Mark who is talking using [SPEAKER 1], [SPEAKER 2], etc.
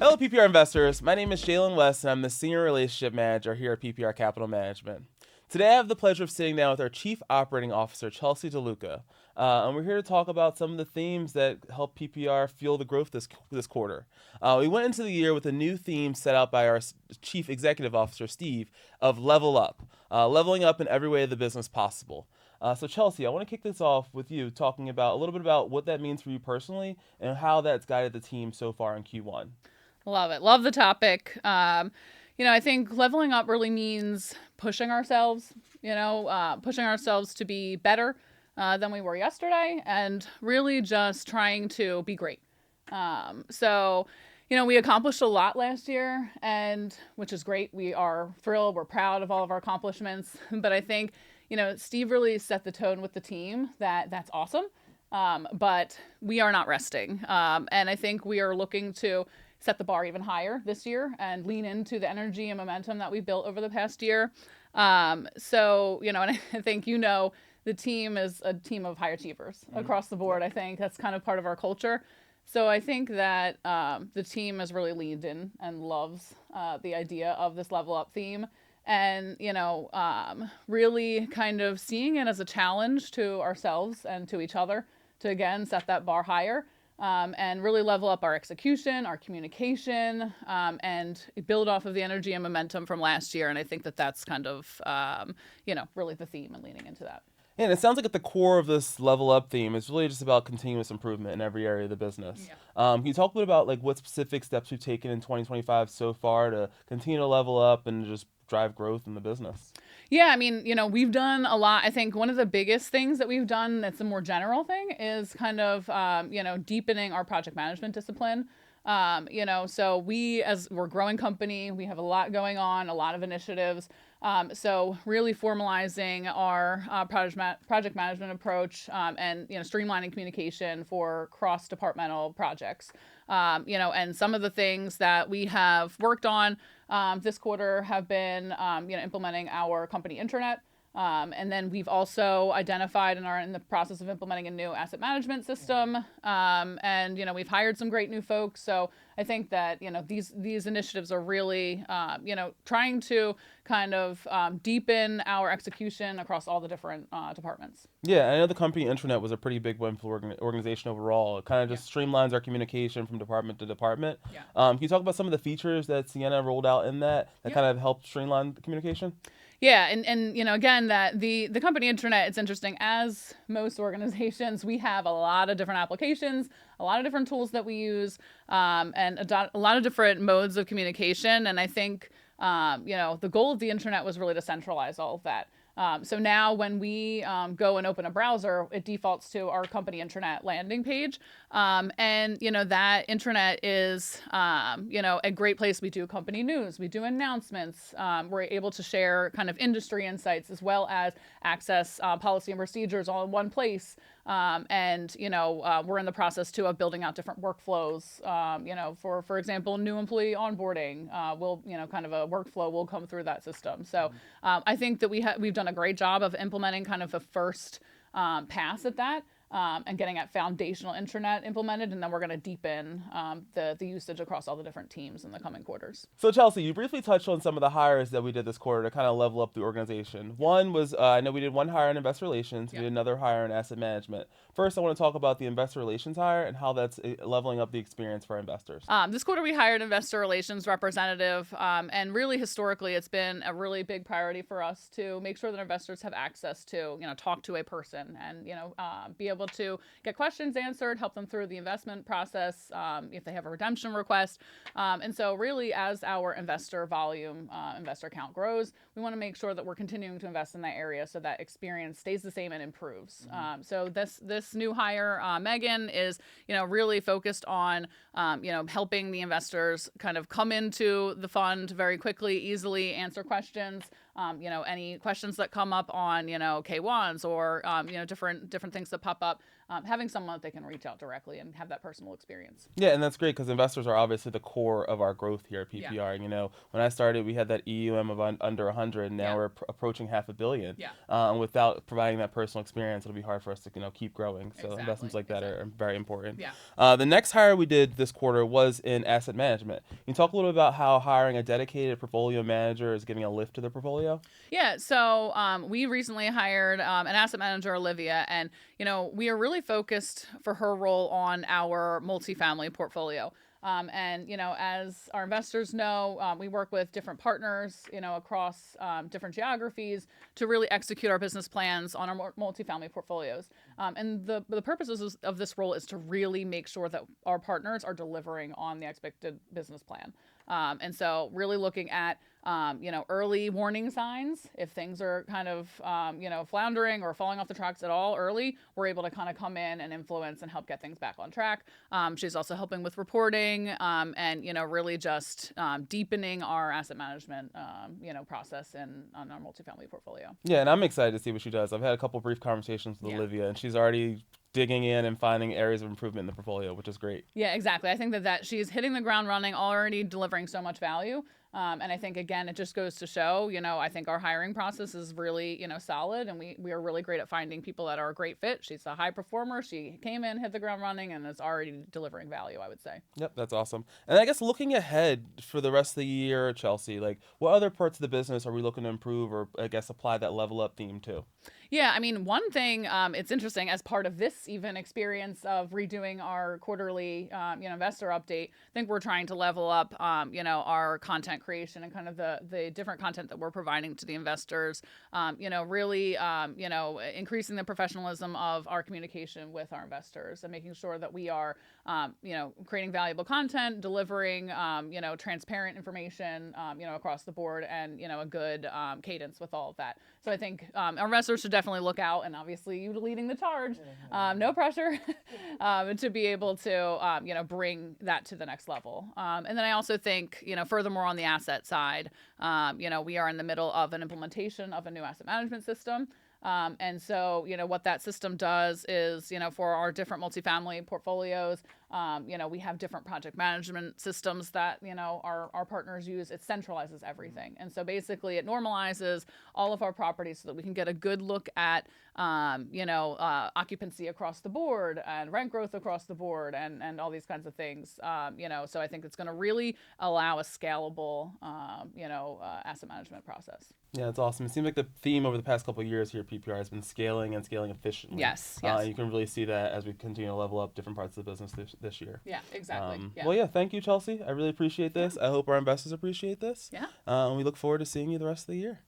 [SPEAKER 1] Hello, PPR investors. My name is Jalen West, and I'm the Senior Relationship Manager here at PPR Capital Management. Today, I have the pleasure of sitting down with our Chief Operating Officer, Chelsea DeLuca, and we're here to talk about some of the themes that help PPR fuel the growth this quarter. We went into the year with a new theme set out by our Chief Executive Officer, Steve, of level up, leveling up in every way of the business possible. So Chelsea, I want to kick this off with you talking about a little bit about what that means for you personally and how that's guided the team so far in Q1.
[SPEAKER 2] Love it. Love the topic. I think leveling up really means pushing ourselves, pushing ourselves to be better than we were yesterday and really just trying to be great. We accomplished a lot last year, and which is great. We are thrilled. We're proud of all of our accomplishments. But I think, Steve really set the tone with the team that's awesome. But we are not resting. And I think we are looking to set the bar even higher this year and lean into the energy and momentum that we built over the past year. And I think, the team is a team of high achievers across the board. I think that's kind of part of our culture. So I think that the team has really leaned in and loves the idea of this level up theme. And, really kind of seeing it as a challenge to ourselves and to each other to, again, set that bar higher. And really level up our execution, our communication, and build off of the energy and momentum from last year. And I think that's kind of, really the theme and leaning into that.
[SPEAKER 1] And it sounds like at the core of this level up theme is really just about continuous improvement in every area of the business.
[SPEAKER 2] Yeah.
[SPEAKER 1] Can you talk a bit about what specific steps you've taken in 2025 so far to continue to level up and just drive growth in the business?
[SPEAKER 2] Yeah, we've done a lot. I think one of the biggest things that we've done that's a more general thing is kind of, deepening our project management discipline. So as we're a growing company, we have a lot going on, a lot of initiatives. So really formalizing our project management approach and streamlining communication for cross-departmental projects. And some of the things that we have worked on this quarter have been implementing our company intranet. And then we've also identified and are in the process of implementing a new asset management system. And we've hired some great new folks. So I think that these initiatives are really trying to kind of deepen our execution across all the different departments.
[SPEAKER 1] Yeah, I know the company intranet was a pretty big win for the organization overall. It kind of just streamlines our communication from department to department.
[SPEAKER 2] Yeah.
[SPEAKER 1] Can you talk about some of the features that Sienna rolled out in that kind of helped streamline the communication?
[SPEAKER 2] Yeah, and again, that the company intranet, it's interesting. As most organizations, we have a lot of different applications, a lot of different tools that we use, and a lot of different modes of communication. And I think, the goal of the intranet was really to centralize all of that. So now when we go and open a browser, it defaults to our company intranet landing page. And, that intranet is, a great place. We do company news, we do announcements. We're able to share kind of industry insights as well as access policy and procedures all in one place. And we're in the process too of building out different workflows. For example, new employee onboarding will kind of a workflow will come through that system. So I think that we've done a great job of implementing kind of a first pass at that. And getting that foundational intranet implemented, and then we're going to deepen the usage across all the different teams in the coming quarters.
[SPEAKER 1] So Chelsea, you briefly touched on some of the hires that we did this quarter to kind of level up the organization. One was, I know we did one hire in investor relations, we did another hire in asset management. First, I want to talk about the investor relations hire and how that's leveling up the experience for our investors.
[SPEAKER 2] This quarter, we hired an investor relations representative, and really historically, it's been a really big priority for us to make sure that investors have access to, talk to a person and, be able to get questions answered, help them through the investment process if they have a redemption request. And so really, as our investor volume, investor count grows, we want to make sure that we're continuing to invest in that area so that experience stays the same and improves. So this new hire, Megan, is really focused on helping the investors kind of come into the fund very quickly, easily answer questions. Any questions that come up on K1s or different things that pop up having someone that they can reach out directly and have that personal experience.
[SPEAKER 1] Yeah, and that's great because investors are obviously the core of our growth here at
[SPEAKER 2] Yeah.
[SPEAKER 1] PPR. You know, when I started, we had that EUM of under 100, and now
[SPEAKER 2] Yeah.
[SPEAKER 1] we're approaching half a billion.
[SPEAKER 2] Yeah.
[SPEAKER 1] And without providing that personal experience, it'll be hard for us to keep growing. So
[SPEAKER 2] Exactly.
[SPEAKER 1] investments like that are very important.
[SPEAKER 2] Yeah.
[SPEAKER 1] The next hire we did this quarter was in asset management. Can you talk a little bit about how hiring a dedicated portfolio manager is giving a lift to their portfolio?
[SPEAKER 2] Yeah, so we recently hired an asset manager, Olivia, and we are really focused for her role on our multifamily portfolio. And as our investors know, we work with different partners, across different geographies to really execute our business plans on our multifamily portfolios. And the purposes of this role is to really make sure that our partners are delivering on the expected business plan. And so really looking at early warning signs. If things are kind of floundering or falling off the tracks at all early, we're able to kind of come in and influence and help get things back on track. She's also helping with reporting, and really just deepening our asset management process on our multifamily portfolio.
[SPEAKER 1] Yeah, and I'm excited to see what she does. I've had a couple brief conversations with Olivia, and she's already digging in and finding areas of improvement in the portfolio, which is great.
[SPEAKER 2] Yeah, exactly. I think that she's hitting the ground running, already delivering so much value. And I think, again, it just goes to show, I think our hiring process is really, solid, and we are really great at finding people that are a great fit. She's a high performer. She came in, hit the ground running, and is already delivering value, I would say.
[SPEAKER 1] Yep, that's awesome. And I guess looking ahead for the rest of the year, Chelsea, like what other parts of the business are we looking to improve or I guess apply that level up theme to?
[SPEAKER 2] Yeah, I mean, one thing, it's interesting as part of this even experience of redoing our quarterly, investor update. I think we're trying to level up, our content creation and kind of the different content that we're providing to the investors. Really, increasing the professionalism of our communication with our investors and making sure that we are, creating valuable content, delivering, transparent information, across the board, and a good cadence with all of that. So I think our investors should definitely look out, and obviously you leading the charge, no pressure, to be able to bring that to the next level. And then I also think furthermore on the asset side, we are in the middle of an implementation of a new asset management system. And so, what that system does is, for our different multifamily portfolios, we have different project management systems that, our partners use. It centralizes everything. And so basically it normalizes all of our properties so that we can get a good look at, occupancy across the board and rent growth across the board and all these kinds of things. So I think it's going to really allow a scalable, asset management process.
[SPEAKER 1] Yeah, it's awesome. It seems like the theme over the past couple of years here at PPR has been scaling and scaling efficiently.
[SPEAKER 2] Yes.
[SPEAKER 1] You can really see that as we continue to level up different parts of the business this year.
[SPEAKER 2] Yeah, exactly.
[SPEAKER 1] Well, yeah, thank you, Chelsea. I really appreciate this. I hope our investors appreciate this.
[SPEAKER 2] Yeah.
[SPEAKER 1] And we look forward to seeing you the rest of the year.